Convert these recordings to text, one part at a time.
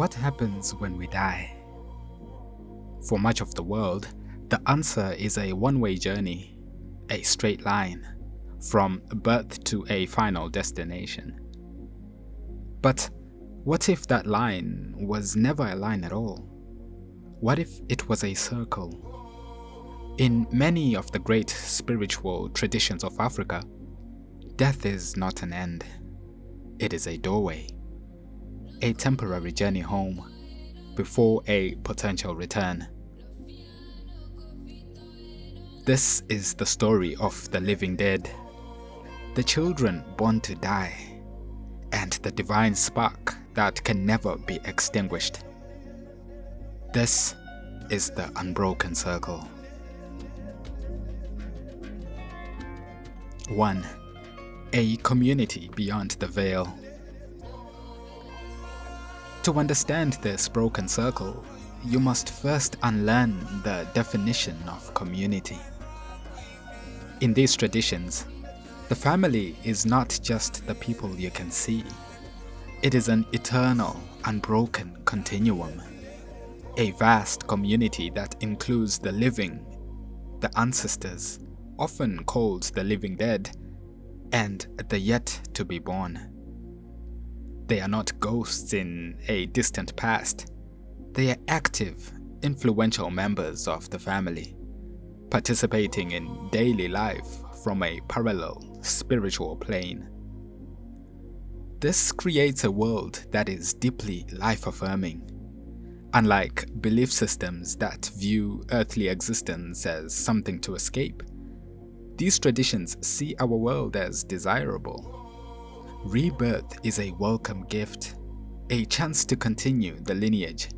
What happens when we die? For much of the world, the answer is a one-way journey, a straight line, from birth to a final destination. But what if that line was never a line at all? What if it was a circle? In many of the great spiritual traditions of Africa, death is not an end. It is a doorway, a temporary journey home before a potential return. This is the story of the living dead, the children born to die, and the divine spark that can never be extinguished. This is the Unbroken Circle. 1. A community beyond the veil. To understand this broken circle, you must first unlearn the definition of community. In these traditions, the family is not just the people you can see. It is an eternal, unbroken continuum. A vast community that includes the living, the ancestors, often called the living dead, and the yet to be born. They are not ghosts in a distant past. They are active, influential members of the family, participating in daily life from a parallel spiritual plane. This creates a world that is deeply life-affirming. Unlike belief systems that view earthly existence as something to escape, these traditions see our world as desirable. Rebirth is a welcome gift, a chance to continue the lineage,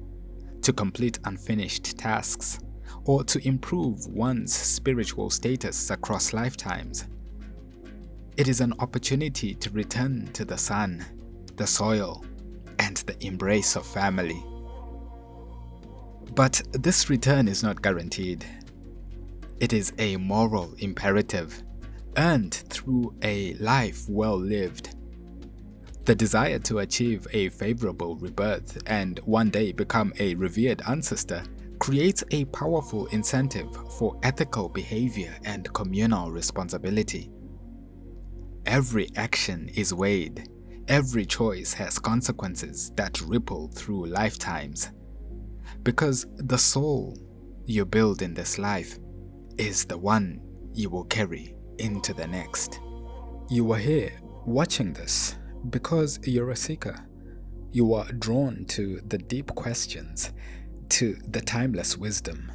to complete unfinished tasks, or to improve one's spiritual status across lifetimes. It is an opportunity to return to the sun, the soil, and the embrace of family. But this return is not guaranteed. It is a moral imperative, earned through a life well lived. The desire to achieve a favorable rebirth and one day become a revered ancestor creates a powerful incentive for ethical behavior and communal responsibility. Every action is weighed. Every choice has consequences that ripple through lifetimes. Because the soul you build in this life is the one you will carry into the next. You are here watching this because you're a seeker. You are drawn to the deep questions, to the timeless wisdom,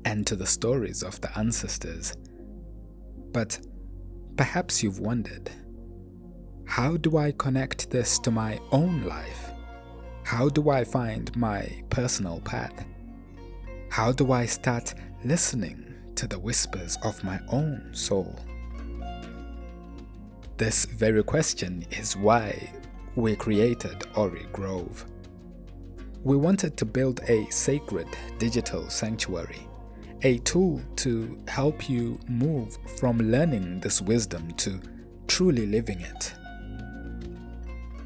and to the stories of the ancestors. But perhaps you've wondered, how do I connect this to my own life? How do I find my personal path? How do I start listening to the whispers of my own soul? This very question is why we created Ori Grove. We wanted to build a sacred digital sanctuary, a tool to help you move from learning this wisdom to truly living it.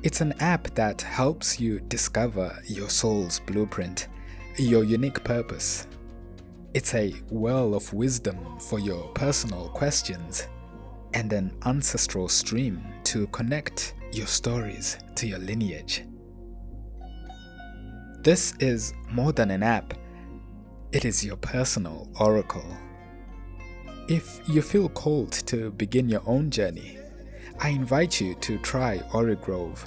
It's an app that helps you discover your soul's blueprint, your unique purpose. It's a well of wisdom for your personal questions and an ancestral stream to connect your stories to your lineage. This is more than an app. It is your personal oracle. If you feel called to begin your own journey, I invite you to try Ori Grove.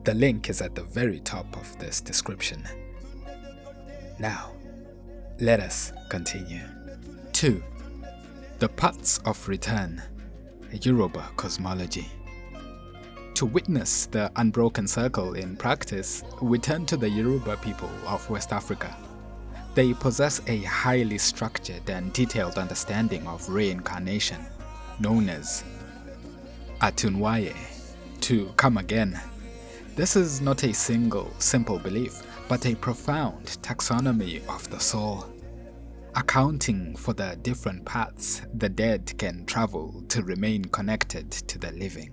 The link is at the very top of this description. Now, let us continue. 2. The Paths of Return, Yoruba Cosmology. To witness the Unbroken Circle in practice, we turn to the Yoruba people of West Africa. They possess a highly structured and detailed understanding of reincarnation, known as Atunwaye, to come again. This is not a single, simple belief, but a profound taxonomy of the soul, accounting for the different paths the dead can travel to remain connected to the living.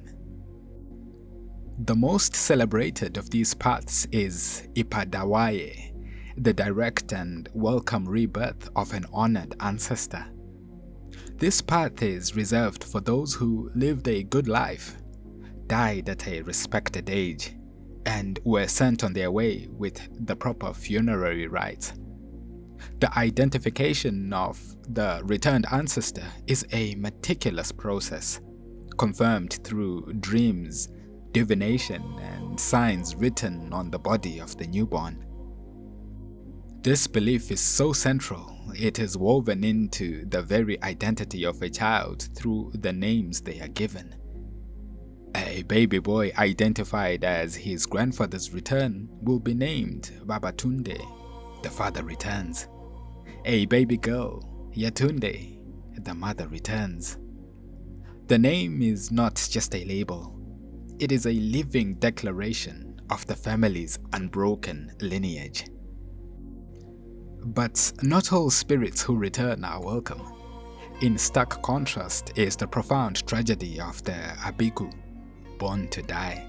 The most celebrated of these paths is Ipadawaye, the direct and welcome rebirth of an honored ancestor. This path is reserved for those who lived a good life, died at a respected age, and were sent on their way with the proper funerary rites. The identification of the returned ancestor is a meticulous process, confirmed through dreams, divination, and signs written on the body of the newborn. This belief is so central, it is woven into the very identity of a child through the names they are given. A baby boy identified as his grandfather's return will be named Babatunde, the father returns. A baby girl, Yatunde, the mother returns. The name is not just a label, it is a living declaration of the family's unbroken lineage. But not all spirits who return are welcome. In stark contrast is the profound tragedy of the Abiku, born to die.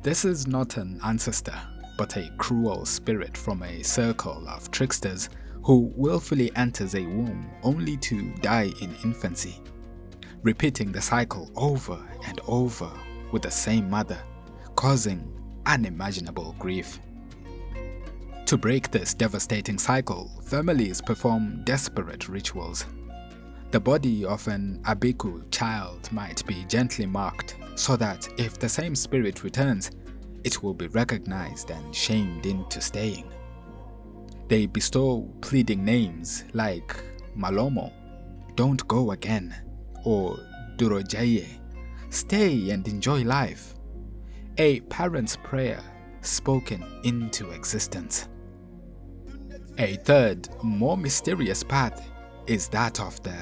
This is not an ancestor, but a cruel spirit from a circle of tricksters who willfully enters a womb only to die in infancy, repeating the cycle over and over with the same mother, causing unimaginable grief. To break this devastating cycle, families perform desperate rituals. The body of an Abiku child might be gently marked so that if the same spirit returns, it will be recognized and shamed into staying. They bestow pleading names like Malomo, don't go again, or Durojaye, stay and enjoy life, a parent's prayer spoken into existence. A third, more mysterious path is that of the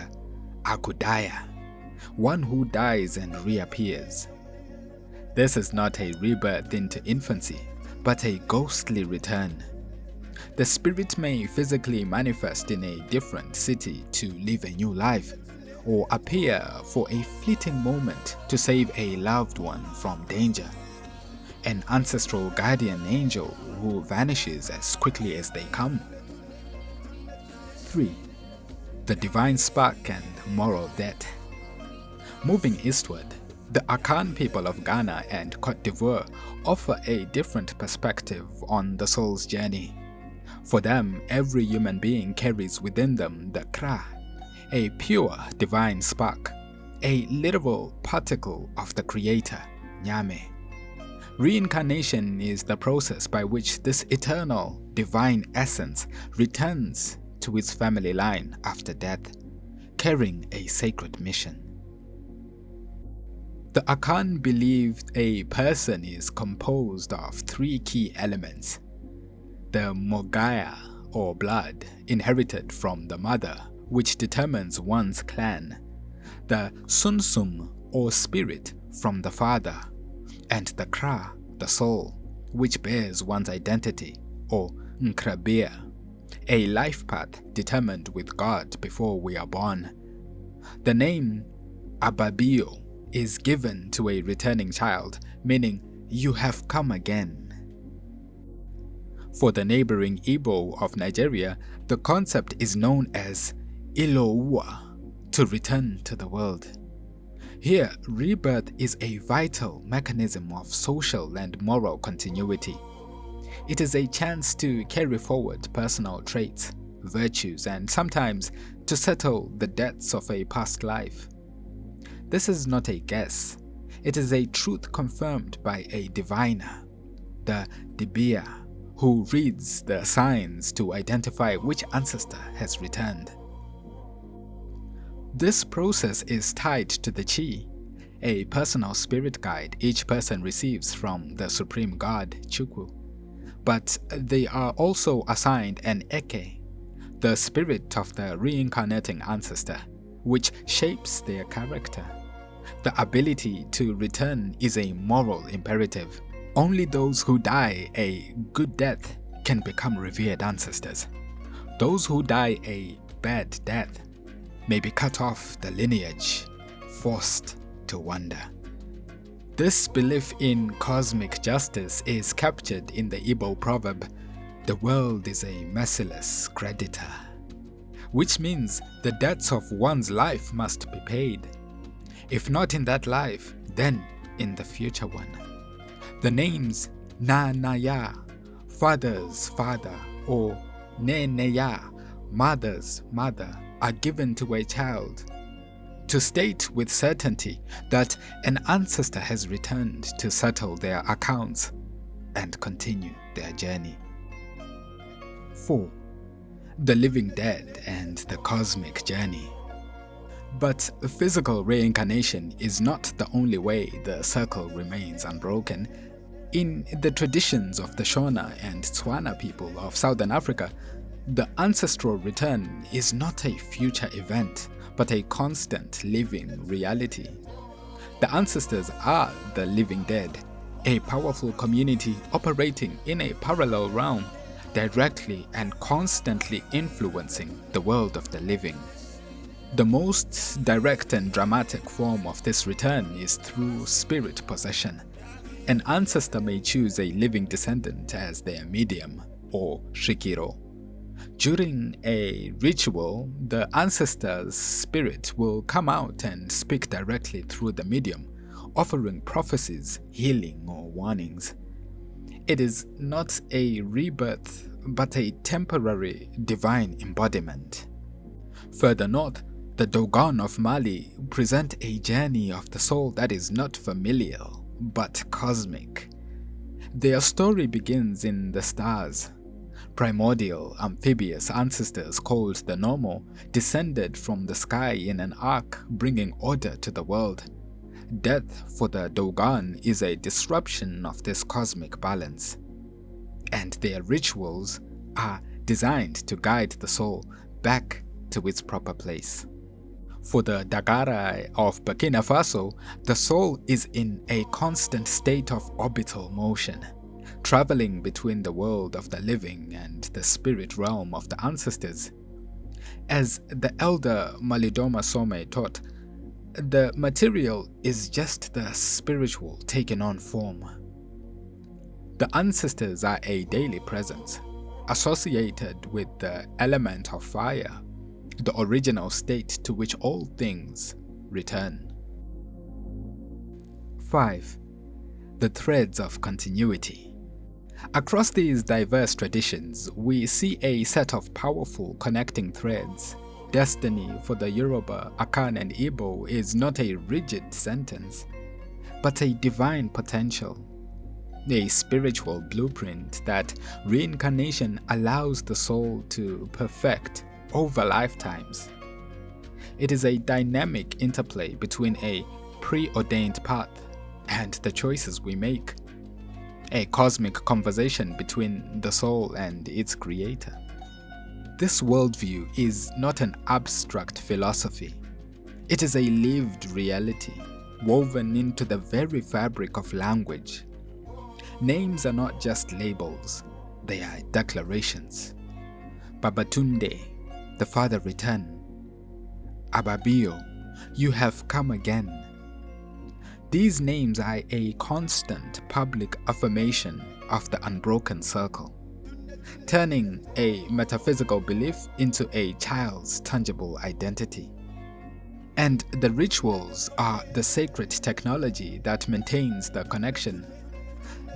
Akudaya, one who dies and reappears. This is not a rebirth into infancy, but a ghostly return. The spirit may physically manifest in a different city to live a new life, or appear for a fleeting moment to save a loved one from danger. An ancestral guardian angel who vanishes as quickly as they come. 3. The divine spark and moral debt. Moving eastward, the Akan people of Ghana and Côte d'Ivoire offer a different perspective on the soul's journey. For them, every human being carries within them the Kra, a pure divine spark, a literal particle of the Creator, Nyame. Reincarnation is the process by which this eternal, divine essence returns to its family line after death, carrying a sacred mission. The Akan believed a person is composed of 3 key elements: the Mogaya, or blood, inherited from the mother, which determines one's clan, the Sunsum, or spirit, from the father, and the Kra, the soul, which bears one's identity, or Nkrabea, a life path determined with God before we are born. The name Ababio is given to a returning child, meaning you have come again. For the neighboring Igbo of Nigeria, the concept is known as Ilo Uwa, to return to the world. Here, rebirth is a vital mechanism of social and moral continuity. It is a chance to carry forward personal traits, virtues, and sometimes to settle the debts of a past life. This is not a guess. It is a truth confirmed by a diviner, the Dibia, who reads the signs to identify which ancestor has returned. This process is tied to the Chi, a personal spirit guide each person receives from the supreme god, Chukwu. But they are also assigned an Eke, the spirit of the reincarnating ancestor, which shapes their character. The ability to return is a moral imperative. Only those who die a good death can become revered ancestors. Those who die a bad death may be cut off the lineage, forced to wander. This belief in cosmic justice is captured in the Igbo proverb, "The world is a merciless creditor," which means the debts of one's life must be paid. If not in that life, then in the future one. The names Na-na-ya, father's father, or Ne-ne-ya, mother's mother, are given to a child to state with certainty that an ancestor has returned to settle their accounts and continue their journey. 4. The living dead and the cosmic journey. But physical reincarnation is not the only way the circle remains unbroken. In the traditions of the Shona and Tswana people of Southern Africa, the ancestral return is not a future event, but a constant living reality. The ancestors are the living dead, a powerful community operating in a parallel realm, directly and constantly influencing the world of the living. The most direct and dramatic form of this return is through spirit possession. An ancestor may choose a living descendant as their medium, or shikiro. During a ritual, the ancestor's spirit will come out and speak directly through the medium, offering prophecies, healing, or warnings. It is not a rebirth, but a temporary divine embodiment. Further north, the Dogon of Mali present a journey of the soul that is not familial, but cosmic. Their story begins in the stars. Primordial, amphibious ancestors called the Nomo descended from the sky in an ark, bringing order to the world. Death for the Dogon is a disruption of this cosmic balance, and their rituals are designed to guide the soul back to its proper place. For the Dagara of Burkina Faso, the soul is in a constant state of orbital motion, traveling between the world of the living and the spirit realm of the ancestors. As the elder Malidoma Some taught, the material is just the spiritual taking on form. The ancestors are a daily presence, associated with the element of fire, the original state to which all things return. 5. The threads of continuity. Across these diverse traditions, we see a set of powerful connecting threads. Destiny for the Yoruba, Akan, and Igbo is not a rigid sentence, but a divine potential, a spiritual blueprint that reincarnation allows the soul to perfect over lifetimes. It is a dynamic interplay between a preordained path and the choices we make, a cosmic conversation between the soul and its creator. This worldview is not an abstract philosophy. It is a lived reality, woven into the very fabric of language. Names are not just labels, they are declarations. Babatunde, the father returned. Ababio, you have come again. These names are a constant public affirmation of the unbroken circle, turning a metaphysical belief into a child's tangible identity. And the rituals are the sacred technology that maintains the connection.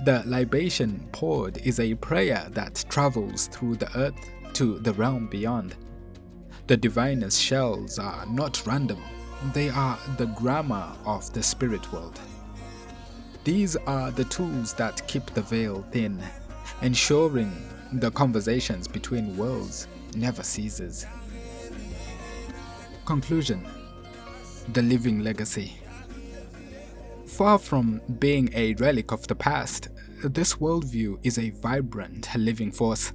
The libation poured is a prayer that travels through the earth to the realm beyond. The divinest shells are not random, they are the grammar of the spirit world. These are the tools that keep the veil thin, ensuring the conversations between worlds never ceases. Conclusion: the living legacy. Far from being a relic of the past, this worldview is a vibrant living force.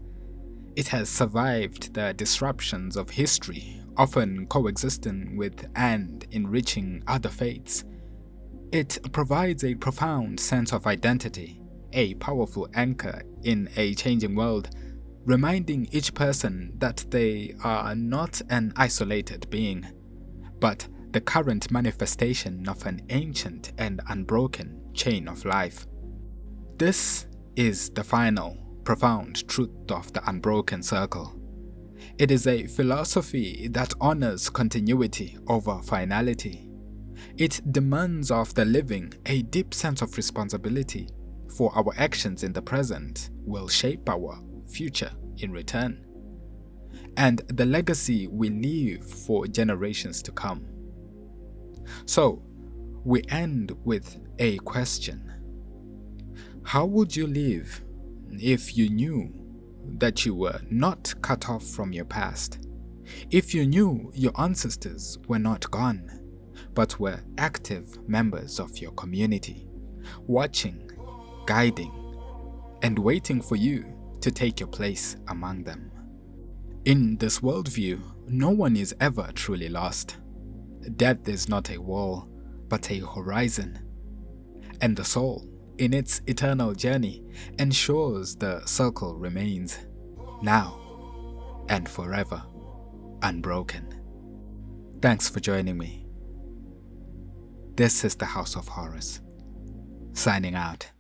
It has survived the disruptions of history, often coexisting with and enriching other faiths. It provides a profound sense of identity, a powerful anchor in a changing world, reminding each person that they are not an isolated being, but the current manifestation of an ancient and unbroken chain of life. This is the final, profound truth of the Unbroken Circle. It is a philosophy that honors continuity over finality. It demands of the living a deep sense of responsibility, for our actions in the present will shape our future in return, and the legacy we leave for generations to come. So, we end with a question. How would you live if you knew that you were not cut off from your past? If you knew your ancestors were not gone, but were active members of your community, watching, guiding, and waiting for you to take your place among them? In this worldview, no one is ever truly lost. Death is not a wall, but a horizon. And the soul, in its eternal journey, ensures the circle remains, now and forever, unbroken. Thanks for joining me. This is the House of Horrors, signing out.